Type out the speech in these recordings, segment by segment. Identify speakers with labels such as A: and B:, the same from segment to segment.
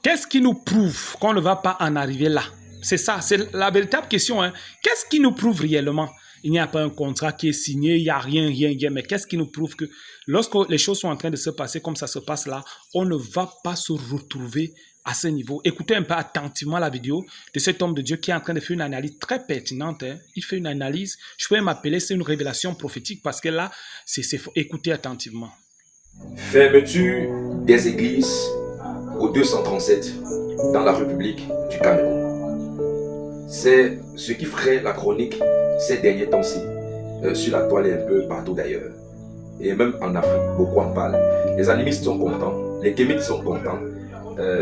A: Qu'est-ce qui nous prouve qu'on ne va pas en arriver là? C'est ça, c'est la véritable question. Hein. Qu'est-ce qui nous prouve réellement? Il n'y a pas un contrat qui est signé, il n'y a rien. Mais qu'est-ce qui nous prouve que lorsque les choses sont en train de se passer comme ça se passe là, on ne va pas se retrouver à ce niveau? Écoutez un peu attentivement la vidéo de cet homme de Dieu qui est en train de faire une analyse très pertinente. Hein. Il fait une analyse, je peux m'appeler, c'est une révélation prophétique parce que là, c'est écoutez attentivement.
B: Fermeture des églises au 237 dans la République du Cameroun. C'est ce qui ferait la chronique ces derniers temps-ci, sur la toile et un peu partout d'ailleurs. Et même en Afrique, beaucoup en parlent. Les animistes sont contents, les kémites sont contents.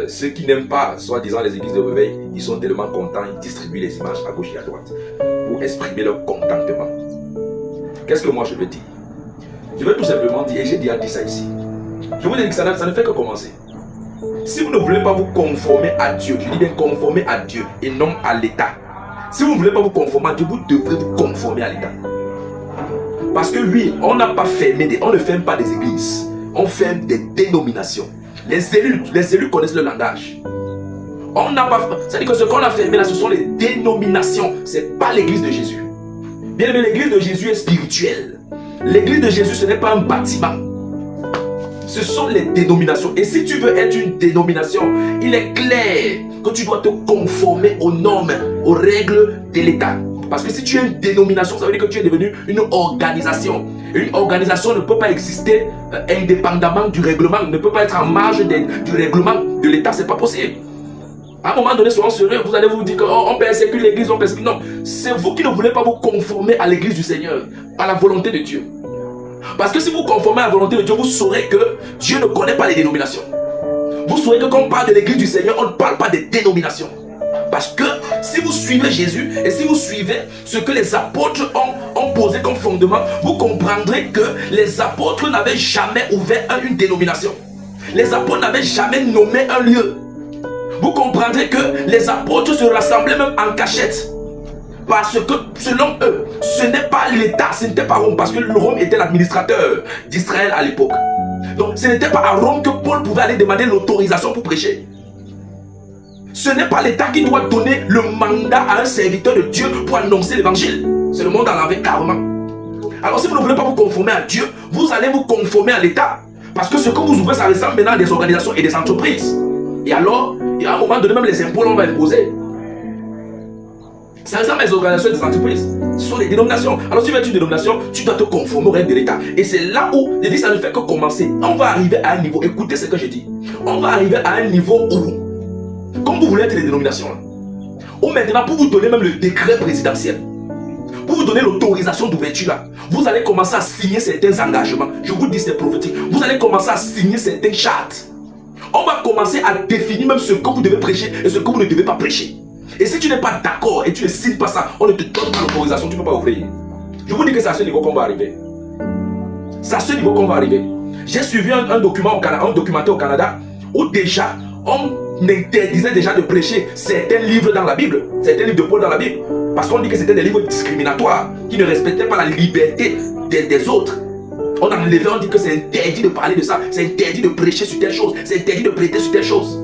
B: Ceux qui n'aiment pas, soi-disant, les églises de réveil, ils sont tellement contents, ils distribuent les images à gauche et à droite pour exprimer leur contentement. Qu'est-ce que moi je veux dire? Je veux tout simplement dire, et j'ai déjà dit ça ici, je vous dis que ça ne fait que commencer. Si vous ne voulez pas vous conformer à Dieu, je dis bien conformer à Dieu et non à l'État. Si vous ne voulez pas vous conformer à Dieu, vous devrez vous conformer à l'État. Parce que oui, on n'a pas fermé, on ne ferme pas des églises, on ferme des dénominations. Les élus connaissent le langage. On n'a pas, c'est-à-dire que ce qu'on a fermé là, ce sont les dénominations, c'est pas l'église de Jésus. Bien aimé, l'église de Jésus est spirituelle. L'église de Jésus, ce n'est pas un bâtiment. Ce sont les dénominations. Et si tu veux être une dénomination, il est clair que tu dois te conformer aux normes, aux règles de l'État. Parce que si tu es une dénomination, ça veut dire que tu es devenu une organisation. Et une organisation ne peut pas exister indépendamment du règlement, ne peut pas être en marge du règlement de l'État, c'est pas possible. À un moment donné, soyons sérieux, vous allez vous dire qu'on persécute l'église, on persécute. Non, c'est vous qui ne voulez pas vous conformer à l'église du Seigneur, à la volonté de Dieu. Parce que si vous conformez à la volonté de Dieu, vous saurez que Dieu ne connaît pas les dénominations. Vous saurez que quand on parle de l'église du Seigneur, on ne parle pas des dénominations. Parce que si vous suivez Jésus et si vous suivez ce que les apôtres ont posé comme fondement, vous comprendrez que les apôtres n'avaient jamais ouvert une dénomination. Les apôtres n'avaient jamais nommé un lieu. Vous comprendrez que les apôtres se rassemblaient même en cachette. Parce que selon eux, ce n'est pas l'État, ce n'était pas Rome, parce que Rome était l'administrateur d'Israël à l'époque. Donc ce n'était pas à Rome que Paul pouvait aller demander l'autorisation pour prêcher. Ce n'est pas l'État qui doit donner le mandat à un serviteur de Dieu pour annoncer l'évangile. C'est le monde en l'envers carrément. Alors si vous ne voulez pas vous conformer à Dieu, vous allez vous conformer à l'État. Parce que ce que vous ouvrez, ça ressemble maintenant à des organisations et des entreprises. Et alors, à un moment donné, même les impôts, on va imposer. Ça ressemble à des organisations et des entreprises. Ce sont des dénominations. Alors si tu veux être une dénomination, tu dois te conformer aux règles de l'État. Et c'est là où, je dis, ça ne fait que commencer. On va arriver à un niveau, écoutez ce que je dis. On va arriver à un niveau où, comme vous voulez être les dénominations, où maintenant, pour vous donner même le décret présidentiel, pour vous donner l'autorisation d'ouverture là, vous allez commencer à signer certains engagements. Je vous dis, c'est prophétique. Vous allez commencer à signer certaines chartes. On va commencer à définir même ce que vous devez prêcher et ce que vous ne devez pas prêcher. Et si tu n'es pas d'accord et tu ne signes pas ça, on ne te donne pas l'autorisation, tu ne peux pas ouvrir. Je vous dis que c'est à ce niveau qu'on va arriver. C'est à ce niveau qu'on va arriver. J'ai suivi un documentaire au Canada où déjà on interdisait déjà de prêcher certains livres dans la Bible, certains livres de Paul dans la Bible, parce qu'on dit que c'était des livres discriminatoires qui ne respectaient pas la liberté des autres. On enlevait, on dit que c'est interdit de parler de ça, c'est interdit de prêcher sur telle chose, c'est interdit de prêter sur telle chose.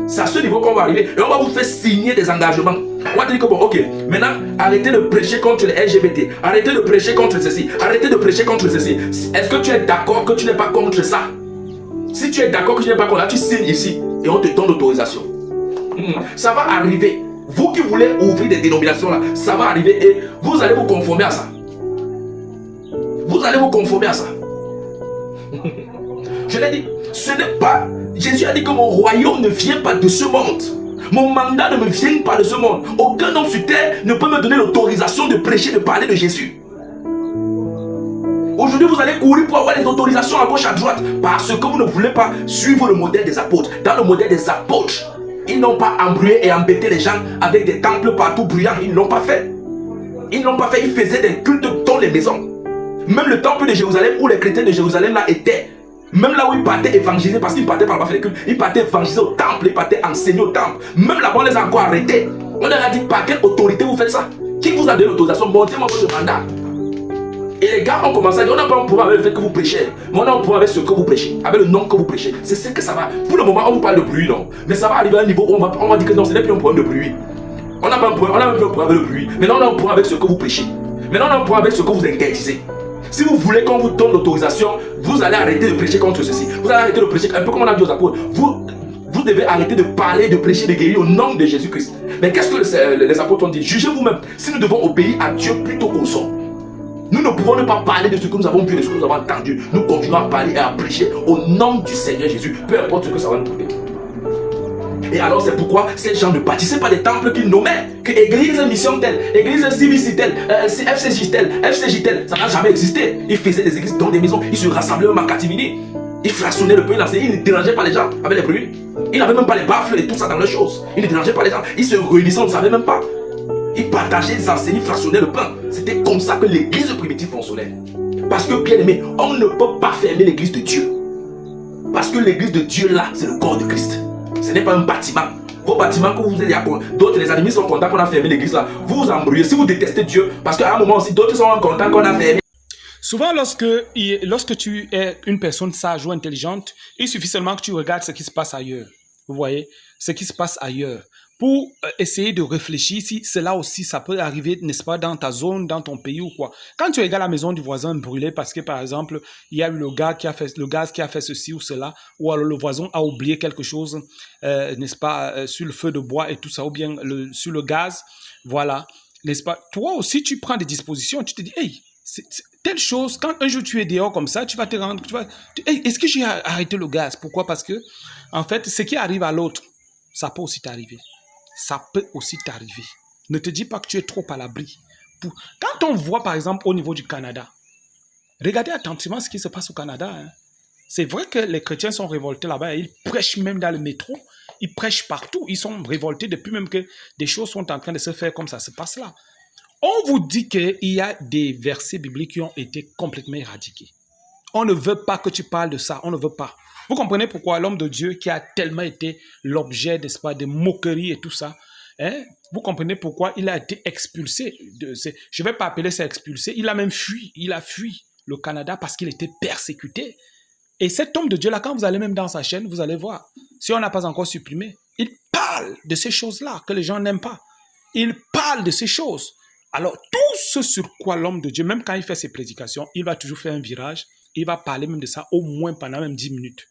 B: C'est à ce niveau qu'on va arriver et on va vous faire signer des engagements. On va te dire que bon, ok, maintenant arrêtez de prêcher contre les LGBT, arrêtez de prêcher contre ceci, arrêtez de prêcher contre ceci. Est-ce que tu es d'accord que tu n'es pas contre ça? Si tu es d'accord que tu n'es pas contre ça, tu signes ici et on te donne l'autorisation. Ça va arriver. Vous qui voulez ouvrir des dénominations là, ça va arriver et vous allez vous conformer à ça. Vous allez vous conformer à ça. Je l'ai dit, ce n'est pas... Jésus a dit que mon royaume ne vient pas de ce monde. Mon mandat ne me vient pas de ce monde. Aucun homme sur terre ne peut me donner l'autorisation de prêcher, de parler de Jésus. Aujourd'hui, vous allez courir pour avoir les autorisations à gauche, à droite, parce que vous ne voulez pas suivre le modèle des apôtres. Dans le modèle des apôtres, ils n'ont pas embrouillé et embêté les gens avec des temples partout bruyants. Ils ne l'ont pas fait. Ils ne l'ont pas fait. Ils faisaient des cultes dans les maisons. Même le temple de Jérusalem, où les chrétiens de Jérusalem là étaient, même là où ils partaient évangéliser, parce qu'ils partaient par là-bas faire les cultes, ils partaient évangéliser au temple, ils partaient enseigner au temple. Même là-bas, on les a encore arrêtés. On leur a dit, par quelle autorité vous faites ça? Qui vous a donné l'autorisation? Montrez-moi votre mandat. Et les gars ont commencé à dire, on n'a pas un problème avec le fait que vous prêchez, mais on a un problème avec ce que vous prêchez, avec le nom que vous prêchez. C'est ce que ça va. Pour le moment, on vous parle de bruit, non. Mais ça va arriver à un niveau où on va dire que non, ce n'est plus un problème de bruit. On n'a pas un problème, on a même plus un problème avec le bruit. Maintenant, on a un problème avec ce que vous prêchez. Maintenant, on a un problème avec ce que vous interdisez. Si vous voulez qu'on vous donne l'autorisation, vous allez arrêter de prêcher contre ceci. Vous allez arrêter de prêcher, un peu comme on a dit aux apôtres. Vous devez arrêter de parler, de prêcher, de guérir au nom de Jésus-Christ. Mais qu'est-ce que les apôtres ont dit? Jugez vous-même si nous devons obéir à Dieu plutôt qu'aux hommes. Nous ne pouvons ne pas parler de ce que nous avons vu, de ce que nous avons entendu. Nous continuons à parler et à prêcher au nom du Seigneur Jésus, peu importe ce que ça va nous coûter. Et alors c'est pourquoi ces gens ne bâtissaient pas des temples qu'ils nommaient, que église mission telle, église CBC telle, FCJ telle, FCJ telle, ça n'a jamais existé. Ils faisaient des églises dans des maisons, ils se rassemblaient même à Katimini. Ils fractionnaient le pays, ils ne dérangeaient pas les gens avec les bruits. Ils n'avaient même pas les baffles et tout ça dans leurs choses. Ils ne dérangeaient pas les gens, ils se réunissaient, on ne savait même pas. Ils partageaient, ils enseignaient, ils fractionnaient le pain. C'était comme ça que l'église primitive fonctionnait. Parce que bien aimé, on ne peut pas fermer l'église de Dieu. Parce que l'église de Dieu là, c'est le corps de Christ. Ce n'est pas un bâtiment. Vos bâtiments que vous êtes, d'autres, les ennemis sont contents qu'on a fermé l'église là. Vous vous embrouillez. Si vous détestez Dieu, parce qu'à un moment aussi, d'autres sont contents qu'on a fermé.
A: Souvent, lorsque tu es une personne sage ou intelligente, il suffit seulement que tu regardes ce qui se passe ailleurs. Vous voyez, ce qui se passe ailleurs. Pour essayer de réfléchir si cela aussi, ça peut arriver, n'est-ce pas, dans ta zone, dans ton pays ou quoi. Quand tu regardes la maison du voisin brûlée parce que, par exemple, il y a eu le gaz qui a fait ceci ou cela, ou alors le voisin a oublié quelque chose, n'est-ce pas, sur le feu de bois et tout ça, ou bien sur le gaz, voilà, n'est-ce pas. Toi aussi, tu prends des dispositions, tu te dis, hey, telle chose, quand un jour tu es dehors comme ça, tu vas te rendre, hey, est-ce que j'ai arrêté le gaz? Pourquoi? Parce que, en fait, ce qui arrive à l'autre, ça peut aussi t'arriver. Ça peut aussi t'arriver. Ne te dis pas que tu es trop à l'abri. Quand on voit, par exemple, au niveau du Canada, regardez attentivement ce qui se passe au Canada. Hein. C'est vrai que les chrétiens sont révoltés là-bas. Ils prêchent même dans le métro. Ils prêchent partout. Ils sont révoltés depuis même que des choses sont en train de se faire comme ça se passe là. On vous dit qu'il y a des versets bibliques qui ont été complètement éradiqués. On ne veut pas que tu parles de ça. On ne veut pas. Vous comprenez pourquoi l'homme de Dieu qui a tellement été l'objet, n'est-ce pas, de moqueries et tout ça, hein, vous comprenez pourquoi il a été expulsé. Je ne vais pas appeler ça expulsé. Il a même fui. Il a fui le Canada parce qu'il était persécuté. Et cet homme de Dieu-là, quand vous allez même dans sa chaîne, vous allez voir, si on n'a pas encore supprimé, il parle de ces choses-là que les gens n'aiment pas. Il parle de ces choses. Alors, tout ce sur quoi l'homme de Dieu, même quand il fait ses prédications, il va toujours faire un virage. Il va parler même de ça au moins pendant même 10 minutes.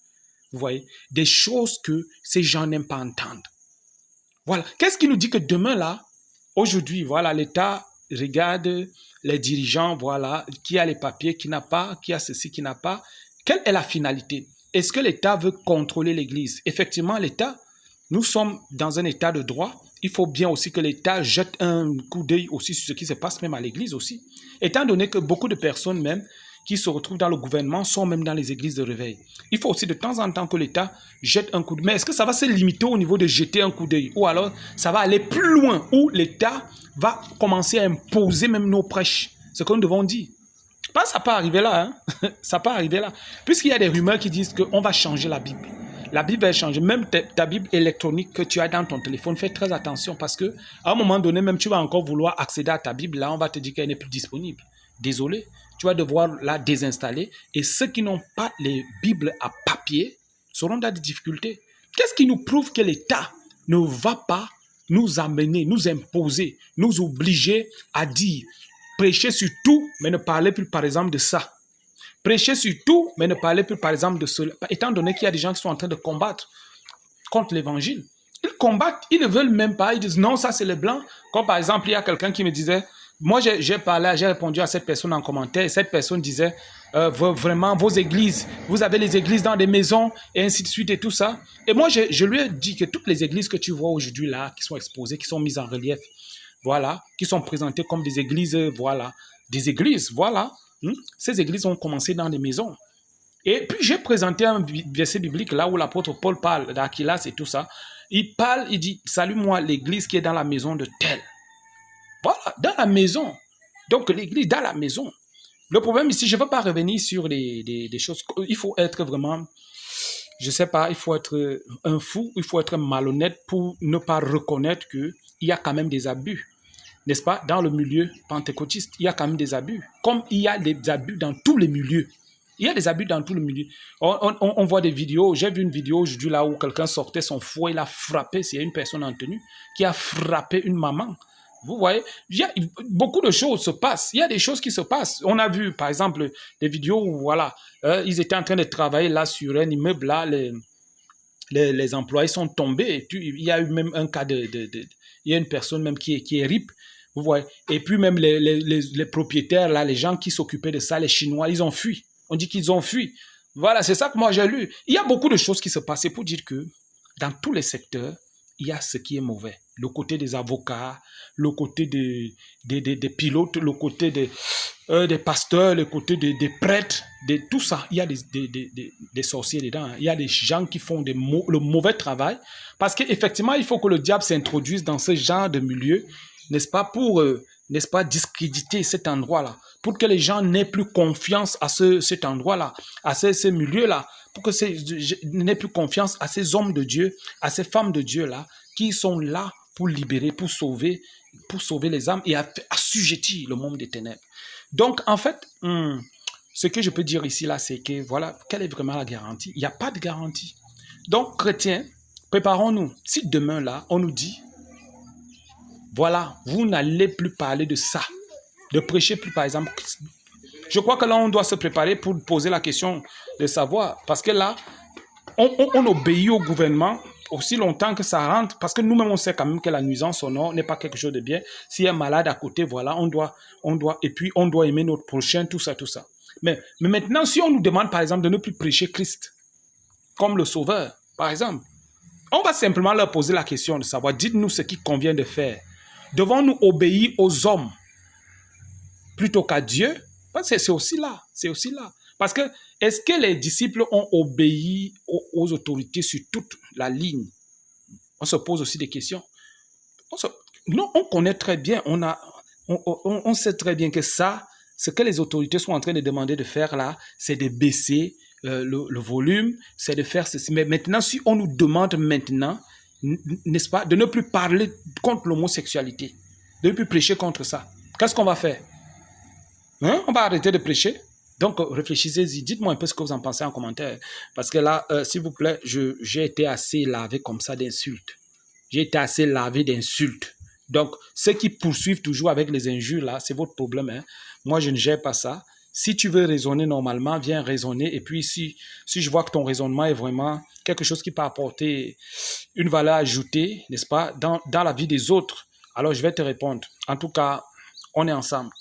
A: Vous voyez, des choses que ces gens n'aiment pas entendre. Voilà. Qu'est-ce qui nous dit que demain, là, aujourd'hui, voilà, l'État regarde les dirigeants, voilà, qui a les papiers, qui n'a pas, qui a ceci, qui n'a pas. Quelle est la finalité? Est-ce que l'État veut contrôler l'Église? Effectivement, l'État, nous sommes dans un État de droit. Il faut bien aussi que l'État jette un coup d'œil aussi sur ce qui se passe même à l'Église aussi. Étant donné que beaucoup de personnes même qui se retrouvent dans le gouvernement sont même dans les églises de réveil. Il faut aussi de temps en temps que l'État jette un coup d'œil. Mais est-ce que ça va se limiter au niveau de jeter un coup d'œil? Ou alors ça va aller plus loin où l'État va commencer à imposer même nos prêches, ce que nous devons dire. Ça peut arriver là. Hein? Ça peut arriver là. Puisqu'il y a des rumeurs qui disent qu'on va changer la Bible. La Bible va changer. Même ta Bible électronique que tu as dans ton téléphone, fais très attention parce qu'à un moment donné, même tu vas encore vouloir accéder à ta Bible. Là, on va te dire qu'elle n'est plus disponible. Désolé. Tu vas devoir la désinstaller et ceux qui n'ont pas les Bibles à papier seront dans des difficultés. Qu'est-ce qui nous prouve que l'État ne va pas nous amener, nous imposer, nous obliger à dire prêchez sur tout, mais ne parlez plus par exemple de ça. Prêchez sur tout, mais ne parlez plus par exemple de cela. Étant donné qu'il y a des gens qui sont en train de combattre contre l'évangile. Ils combattent, ils ne veulent même pas, ils disent non, ça c'est les blancs. Comme par exemple, il y a quelqu'un qui me disait, moi, j'ai répondu à cette personne en commentaire et cette personne disait vraiment vos églises, vous avez les églises dans des maisons et ainsi de suite et tout ça. Et moi, je lui ai dit que toutes les églises que tu vois aujourd'hui là, qui sont exposées, qui sont mises en relief, voilà, qui sont présentées comme des églises, voilà, ces églises ont commencé dans des maisons. Et puis, j'ai présenté un verset biblique là où l'apôtre Paul parle d'Aquilas et tout ça. Il parle, il dit, salue-moi l'église qui est dans la maison de tel. Voilà, dans la maison. Donc, l'église dans la maison. Le problème ici, je ne veux pas revenir sur des choses. Il faut être vraiment, je ne sais pas, il faut être un fou, il faut être malhonnête pour ne pas reconnaître qu'il y a quand même des abus. n'est-ce pas, dans le milieu pentecôtiste, il y a quand même des abus. Comme il y a des abus dans tous les milieux. Il y a des abus dans tous les milieux. On voit des vidéos. J'ai vu une vidéo aujourd'hui là où quelqu'un sortait son fouet, il a frappé, c'est une personne en tenue, qui a frappé une maman. Vous voyez, beaucoup de choses se passent. Il y a des choses qui se passent. On a vu, par exemple, des vidéos où, voilà, ils étaient en train de travailler là sur un immeuble, là, les employés sont tombés. Et puis, il y a eu même un cas il y a une personne même qui est RIP. Vous voyez. Et puis, même les propriétaires, là, les gens qui s'occupaient de ça, les Chinois, ils ont fui. On dit qu'ils ont fui. Voilà, c'est ça que moi j'ai lu. Il y a beaucoup de choses qui se passent. C'est pour dire que dans tous les secteurs, il y a ce qui est mauvais. Le côté des avocats, le côté des pilotes, le côté des pasteurs, le côté des prêtres, tout ça. Il y a des sorciers dedans. Il y a des gens qui font le mauvais travail. Parce qu'effectivement, il faut que le diable s'introduise dans ce genre de milieu, n'est-ce pas, pour, n'est-ce pas, discréditer cet endroit-là, pour que les gens n'aient plus confiance à cet endroit-là, à ce milieu-là, pour que n'aient plus confiance à ces hommes de Dieu, à ces femmes de Dieu-là, qui sont là pour libérer, pour sauver les âmes et assujettir le monde des ténèbres. Donc, en fait, ce que je peux dire ici, là, c'est que, voilà, quelle est vraiment la garantie? Il n'y a pas de garantie. Donc, chrétiens, préparons-nous. Si demain, là, on nous dit, voilà, vous n'allez plus parler de ça, de prêcher plus, par exemple. Je crois que là, on doit se préparer pour poser la question de savoir, parce que là, on obéit au gouvernement aussi longtemps que ça rentre, parce que nous-mêmes, on sait quand même que la nuisance sonore n'est pas quelque chose de bien. S'il y a un malade à côté, voilà, et puis on doit aimer notre prochain, tout ça. Mais maintenant, si on nous demande, par exemple, de ne plus prêcher Christ comme le Sauveur, par exemple, on va simplement leur poser la question de savoir, dites-nous ce qu'il convient de faire. Devons-nous obéir aux hommes plutôt qu'à Dieu? C'est aussi là. Parce que, est-ce que les disciples ont obéi aux autorités sur toute la ligne? On se pose aussi des questions. Non, on connaît très bien, on sait très bien que ça, ce que les autorités sont en train de demander de faire là, c'est de baisser le volume, c'est de faire ceci. Mais maintenant, si on nous demande maintenant, n'est-ce pas, de ne plus parler contre l'homosexualité, de ne plus prêcher contre ça, qu'est-ce qu'on va faire? On va arrêter de prêcher? Donc, réfléchissez-y. Dites-moi un peu ce que vous en pensez en commentaire. Parce que là, s'il vous plaît, j'ai été assez lavé comme ça d'insultes. J'ai été assez lavé d'insultes. Donc, ceux qui poursuivent toujours avec les injures, là, c'est votre problème. Hein? Moi, je ne gère pas ça. Si tu veux raisonner normalement, viens raisonner. Et puis, si je vois que ton raisonnement est vraiment quelque chose qui peut apporter une valeur ajoutée, n'est-ce pas, dans la vie des autres, alors je vais te répondre. En tout cas, on est ensemble.